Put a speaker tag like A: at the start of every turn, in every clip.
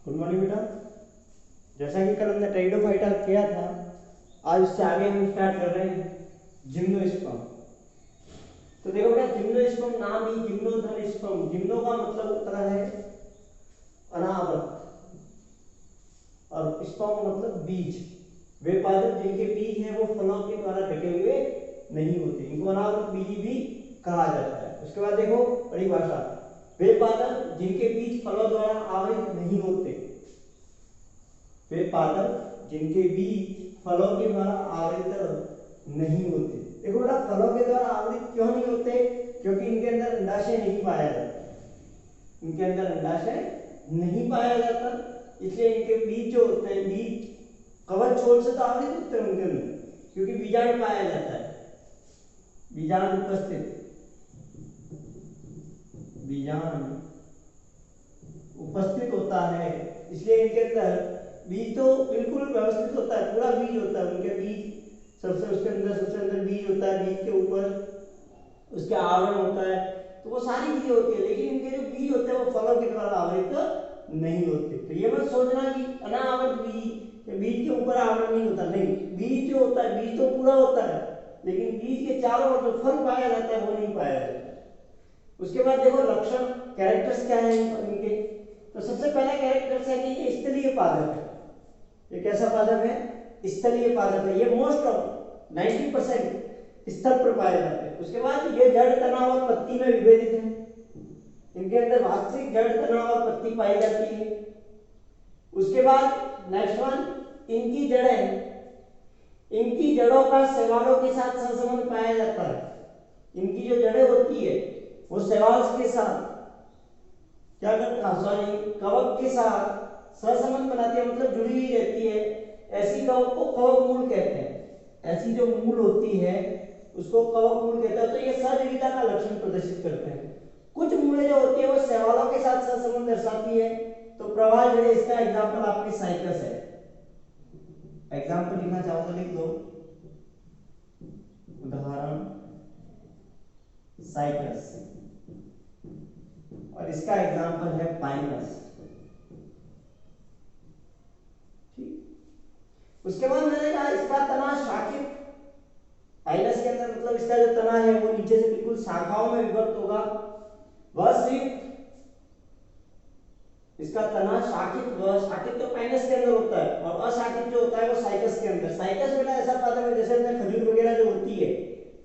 A: Good morning बेटा। जैसा कि कल हमने टेरिडोफाइटा किया था, आज उससे आगे हम स्टार्ट कर रहे हैं जिम्नोस्पर्म। तो देखो बेटा, जिम्नोस्पर्म नाम ही जिम्नोधन स्पर्म। जिम्नो का मतलब होता है अनावृत और स्पर्म मतलब बीज। वे पादप जिनके बीज हैं वो फलों के द्वारा ढके हुए नहीं होते, इनको अनावृत बीज भी कहा जाता है। उसके बाद देखो परिभाषा, वे पादप जिनके बीज फलों द्वारा आवृत नहीं होते। वे पादप जिनके बीज फलों के द्वारा आवृत नहीं होते। देखो बेटा, फलों के द्वारा आवृत क्यों नहीं होते? क्योंकि इनके अंदर अंडाशय नहीं पाया जाता। इनके अंदर अंडाशय नहीं पाया जाता, इसलिए इनके बीज जो होते हैं, बीज कवच छोर से तो आवृत होते हैं उनके अंदर, क्योंकि बीजाणु पाया जाता है। बीजाणु उपस्थित होता है, इसलिए इनके अंदर बीज तो बिल्कुल व्यवस्थित होता है, पूरा बीज होता है। उनके बीज सबसे अंदर बीज होता है, बीज के ऊपर उसके आवरण होता है, तो वो सारी चीजें होती है। लेकिन इनके जो बीज होते हैं वो फलों के द्वारा आवृत नहीं होते। तो ये मत सोचना कि अनावृत बीज के ऊपर आवरण नहीं होता, नहीं। बीज जो होता है, बीज तो पूरा होता है, लेकिन बीज के चारों ओर जो फल पाया जाता है वो नहीं पाया जाता। उसके बाद देखो लक्षण, कैरेक्टर्स क्या है इनके। तो सबसे पहला कैरेक्टर्स है कि ये स्थलीय पादप है। ये कैसा पादप है? स्थलीय पादप है। ये मोस्ट ऑफ 90% स्थल पर पाए जाते हैं। उसके बाद ये जड़, तना और पत्ती में विभेदित है। इनके अंदर वास्तविक जड़, तना और पत्ती पाई जाती है। उसके बाद नेक्स्ट वन, इनकी जड़ों का शैवालों के साथ सहसंबंध पाया जाता है। इनकी जो जड़ें होती है वो शैवाल के साथ क्या कवक के साथ सहसंबंध बनाती है, मतलब जुड़ी हुई रहती है। ऐसी कवक को कवक मूल कहते हैं। ऐसी जो मूल होती है उसको कवक मूल कहते हैं। तो ये सजीविता का लक्षण प्रदर्शित करते हैं। कुछ मूलें जो होती है वो शैवालों के साथ सहसंबंध दर्शाती है। तो प्रवाल जड़ें, इसका एग्जांपल आपके साइकस है। एग्जांपल लिखना चाहो तो लिख दो, उदाहरण साइकस, और इसका एग्जांपल है पाइनस। ठीक। उसके बाद मैंने कहा इसका तना शाखित, पाइनस के अंदर मतलब इसका जो तना है वो नीचे से बिल्कुल शाखाओं में विभक्त होगा। वह संयुक्त, इसका तना शाखित, वह शाखित तो पाइनस के अंदर होता है, और अशाखित जो होता है वो साइकस के अंदर। साइकस बेटा ऐसा पादप है जैसे अपने खजूर वगैरह जो होती है,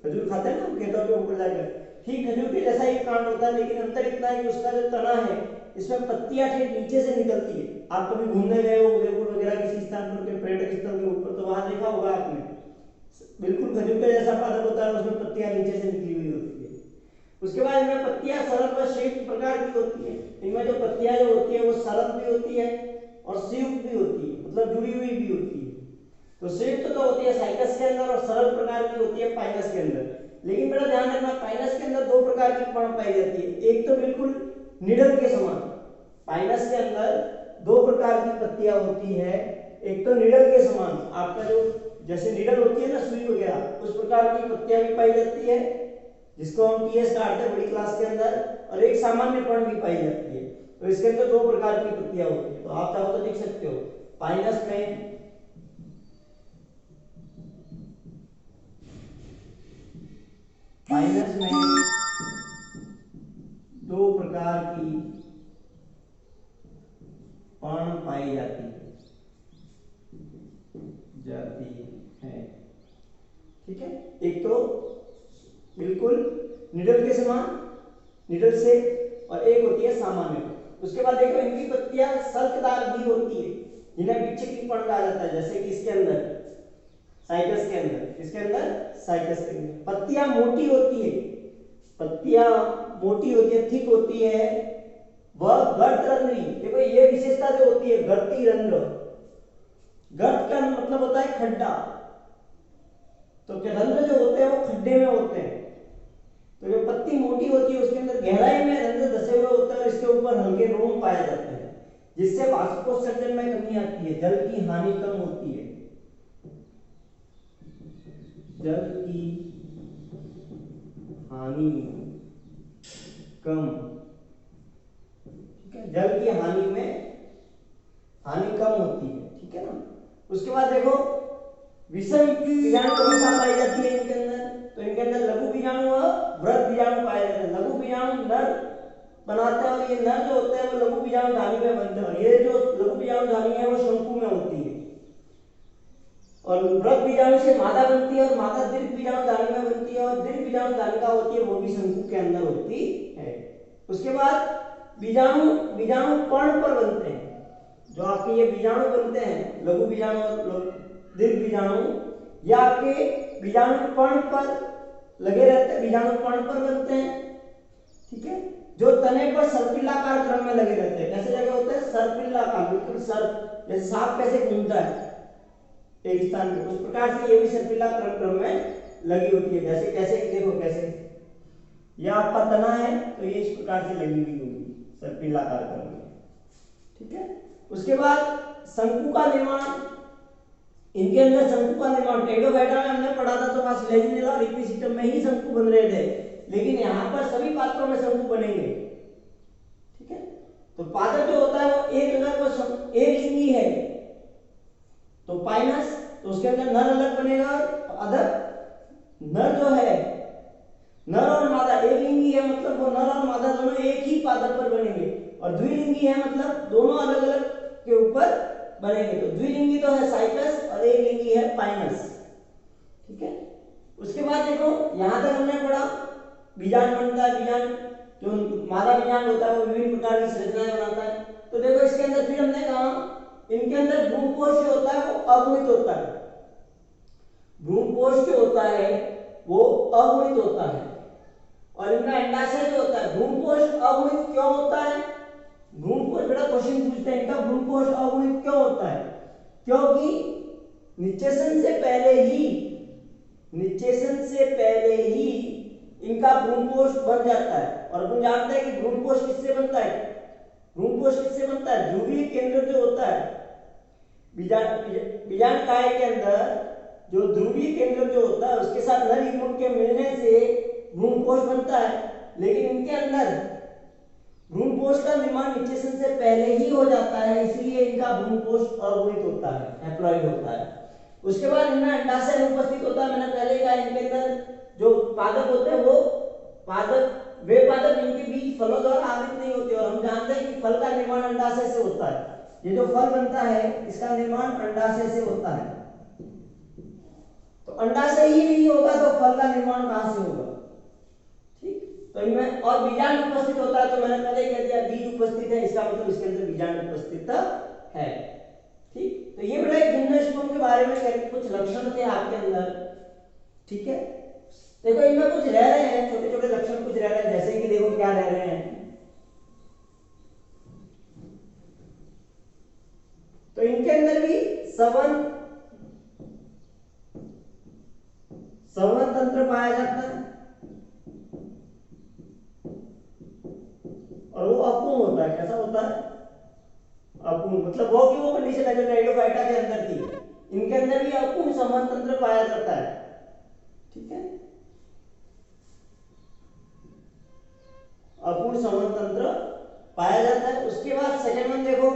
A: खजूर खाते हैं ना खेतों के ऊपर जाकर, ठीक खजूर के जैसा ही कांड होता है, लेकिन अंतर इतना है कि उसका जो तना है इसमें पत्तियां ठीक नीचे से निकलती है। आप कभी घूमने गए हो उदयपुर वगैरह किसी स्थान पर, पर्यटक स्थल के ऊपर, तो वहां देखा होगा आपने, बिल्कुल खजूर के जैसा पादप होता है, उसमें पत्तियां नीचे से निकली हुई होती है। उसके बाद इनमें पत्तियां सरल व संयुक्त प्रकार की होती है। इनमें जो पत्तियां जो होती है वो सरल भी होती है और संयुक्त भी होती है, मतलब जुड़ी हुई भी होती है। तो संयुक्त तो होती है साइकस के अंदर और सरल प्रकार की होती है पाइनस के अंदर। लेकिन बड़ा ध्यान रखना, पाइनस के अंदर दो प्रकार की पर्ण पाई जाती है। एक तो बिल्कुल निडल के समान, पाइनस के अंदर दो प्रकार की पत्तियां होती है। एक तो निडल के समान, आपका जो जैसे निडल होती है ना सुई वगैरह, उस प्रकार की पत्तियां भी पाई जाती है, जिसको हम टीएस काटते हैं बड़ी क्लास के अंदर, और एक सामान्य पर्ण भी पाई जाती है। तो इसके अंदर दो प्रकार की पत्तियां होती है। तो आप चाहो तो लिख सकते हो, पाइनस में दो प्रकार की पर्ण पाई जाती है। ठीक है, एक तो बिल्कुल निडल के समान, निडल से, और एक होती है सामान्य। उसके बाद देखो इनकी पत्तियां सल्कदार भी होती है, जिन्हें विच्छेदी पर्ण कहा जाता है, जैसे कि इसके अंदर साइकस के अंदर, इसके अंदर साइकस के अंदर पत्तियां मोटी होती है, पत्तियां मोटी होती है, थिक होती है, वह गर्त रंध्री। देखो ये विशेषता जो होती है गर्ती रंध्र, गर्त का मतलब होता है खड्डा, तो रंध्र जो होते हैं वो खड्डे में होते हैं। तो जो पत्ती मोटी होती है उसके अंदर गहराई में रंध्र धसे हुए होते हैं, और इसके ऊपर हल्के रोम पाए जाते हैं, जिससे वाष्पोत्सर्जन में कमी आती है, जल की हानि कम होती है, जल की हानि कम। ठीक है, जल की हानि में हानि कम होती है, ठीक है ना। उसके बाद देखो विषम बीजाणु कौन सा पाई जाती है इनके अंदर, तो इनके अंदर लघु बीजाणु और वृहद बीजाणु पाए जाते हैं। लघु बीजाणु नर बनाते हैं और ये नर जो होते हैं वो लघु बीजाणु धानी में बनते हैं, और ये जो लघु बीजाणु धानी है वो शंकु में होती है। और वृहद बीजाणु से मादा बनती है और मादा दीर्घ बीजाणु धानी में बनती है, और दीर्घ बीजाणु धानिका होती है वो भी शंकु के अंदर होती है। उसके बाद बीजाणु बीजाणु पर्ण पर बनते हैं। जो आपके ये बीजाणु बनते हैं लघु बीजाणु और दीर्घ बीजाणु, ये आपके बीजाणु पर्ण पर लगे रहते हैं, बीजाणु पर्ण पर बनते हैं, ठीक है। जो तने पर सर्पिलाकार क्रम में लगे रहते हैं। कैसे लगे होते हैं? सर्पिलाकार, बिल्कुल सर्प, जैसे सांप कैसे घूमता है एक स्थान पे, उस प्रकार से ये भी सर्पिलाकार क्रम में लगी होती है। जैसे कैसे देखो, कैसे यह आपका तना है तो ये इस प्रकार से लगी हुई होगी सर्पिलाकार क्रम में, ठीक है। उसके बाद शंकु का निर्माण, इनके अंदर शंकु का निर्माण टेंडोफाइटा में हमने पढ़ा था, तो वहां सिलेजिनेला और इक्विसिटम में ही शंकु बन रहे थे, लेकिन यहाँ पर सभी पात्रों में शंकु बनेंगे, ठीक है। तो पादप जो होता है वो एक अगर वो एक लिंगी है तो पाइनस, तो उसके अंदर नर अलग बनेगा, अदर नर जो है नर और मादा एक लिंगी है, मतलब वो नर और मादा दोनों एक ही पादप पर बनेंगे, और द्विलिंगी है मतलब दोनों अलग अलग के ऊपर बनेंगे। तो द्विलिंगी तो है साइकस और एक लिंगी है पाइनस, ठीक है। उसके बाद देखो यहां तक हमने पढ़ा बीजांड बनता है, बीजांड जो मादा बीजांड होता है वो विभिन्न प्रकार की संरचनाएं बनाता है। तो देखो इसके अंदर फिर हमने कहा इनके अंदर भ्रूणपोष जो होता है वो अगुणित होता है। भ्रूणपोष जो होता है वो अगुणित होता है, और इनका अंडाशय जो होता है, भ्रूणपोष अगुणित क्यों होता है? भ्रूणपोष बड़ा क्वेश्चन पूछते हैं, इनका भ्रूणपोष अगुणित क्यों होता है? क्योंकि निषेचन से पहले ही इनका भ्रूणपोष बन जाता है, और अपन जानते हैं कि भ्रूणपोष किससे बनता है? भ्रूणपोष किससे बनता है? ध्रुवीय केंद्र जो होता है बीजांडकाय के अंदर, जो ध्रुवीय केंद्र जो होता है उसके साथ नर युग्मक के मिलने से भ्रूणपोष बनता है। लेकिन इनके अंदर भ्रूणपोष का निर्माण निषेचन से पहले ही हो जाता है, इसलिए इनका भ्रूणपोष अगुणित होता है, हैप्लॉइड होता है। उसके बाद इनमें अंडाशय अनुपस्थित होता है। मैंने पहले कहा इनके अंदर जो पादप होते हैं वो वे पादप इनके बीच फलों द्वारा आवृत नहीं होते, और हम जानते हैं कि फल का निर्माण अंडाशय से होता है। ये जो फल बनता है इसका निर्माण अंडाशय से होता है, तो अंडाशय ही नहीं होगा तो फल का निर्माण कहां से होगा? ठीक, तो इनमें और बीजांड उपस्थित होता है, तो मैंने पहले कह दिया बीज उपस्थित है, इसका मतलब इसके अंदर बीजांड उपस्थित है। ठीक, तो ये बड़ा एक जिम्नोस्पर्म के बारे में कुछ लक्षण थे आपके अंदर, ठीक है। देखो इनमें कुछ रह रहे हैं, छोटे छोटे लक्षण कुछ रह रहे हैं, जैसे कि देखो क्या रह रहे हैं, तो इनके अंदर भी संवहन तंत्र पाया जाता है, और वो अपूर्ण होता है। कैसा होता है? अपूर्ण, मतलब वो की वो कंडीशन है जो टेंडोफाइटा के अंदर थी, इनके अंदर भी अपूर्ण संवहन तंत्र पाया जाता है, ठीक है। अपूर्ण संवहन तंत्र पाया जाता है। उसके बाद सेकंड वन देखो,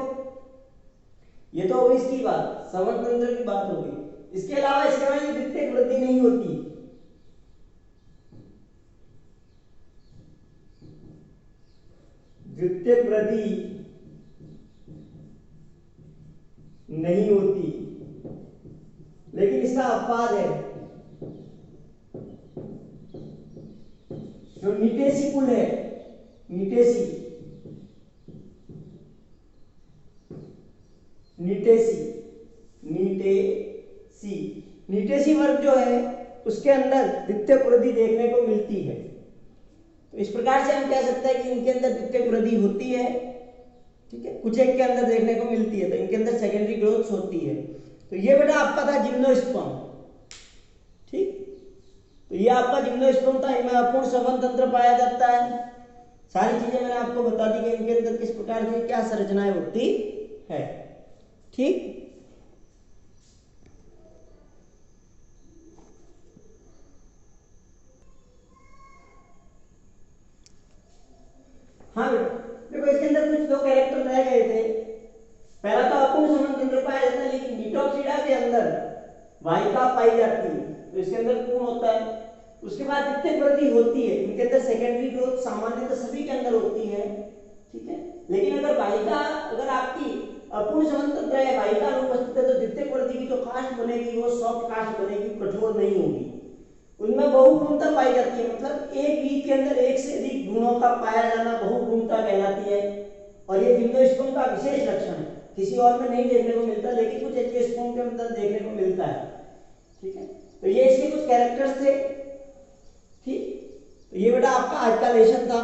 A: ये तो होगी इसकी बात, संवहन तंत्र की बात होगी। इसके अलावा इसके में द्वितीयक वृद्धि नहीं होती, द्वितीयक वृद्धि नहीं होती, लेकिन इसका अपवाद है। जो निटेसी कुल है, निटेसी वर्ग जो है उसके अंदर द्वितीयक वृद्धि देखने को मिलती है। तो इस प्रकार से हम कह सकते हैं कि इनके अंदर द्वितीयक वृद्धि होती है, ठीक है। कुछ एक के अंदर देखने को मिलती है, तो इनके अंदर सेकेंडरी ग्रोथ होती है। तो ये बेटा आपका था जिम्नोस्पर्म, ठीक। तो ये आपका जिम्नोस्पर्म था, इनमें अपूर्ण संवहन तंत्र पाया जाता है। सारी चीजें मैंने आपको बता दी कि इनके अंदर किस प्रकार की क्या संरचनाएं होती है, ठीक। हाँ बेटा, देखो इसके अंदर कुछ दो कैरेक्टर रह गए थे। पहला तो अपूर्ण अंदर वाहिका पाई जाती है तो इसके अंदर पूर्ण होता है। उसके बाद जितने वृद्धि होती है इनके अंदर सेकेंडरी ग्रोथ सामान्यतः सभी के अंदर होती है, ठीक है। लेकिन अगर वाहिका अगर आपकी अपूर्ण समांतर है, वाहिका अनुपस्थित है, तो जितने वृद्धि की जो कास्ट बनेगी वो सॉफ्ट कास्ट बनेगी, कठोर नहीं होगी। उनमें बहुगुणता पाई जाती है, मतलब एक बीज के अंदर एक से अधिक गुणों का पाया जाना बहुगुणता कहलाती है। और ये जिम्नोस्पर्म का विशेष लक्षण है, किसी और में नहीं देखने को मिलता, लेकिन कुछ एंजियोस्पर्म के अंदर देखने को मिलता है, ठीक है। तो ये इसके कुछ कैरेक्टर्स थे, ठीक। तो ये बेटा आपका आज का लेसन था।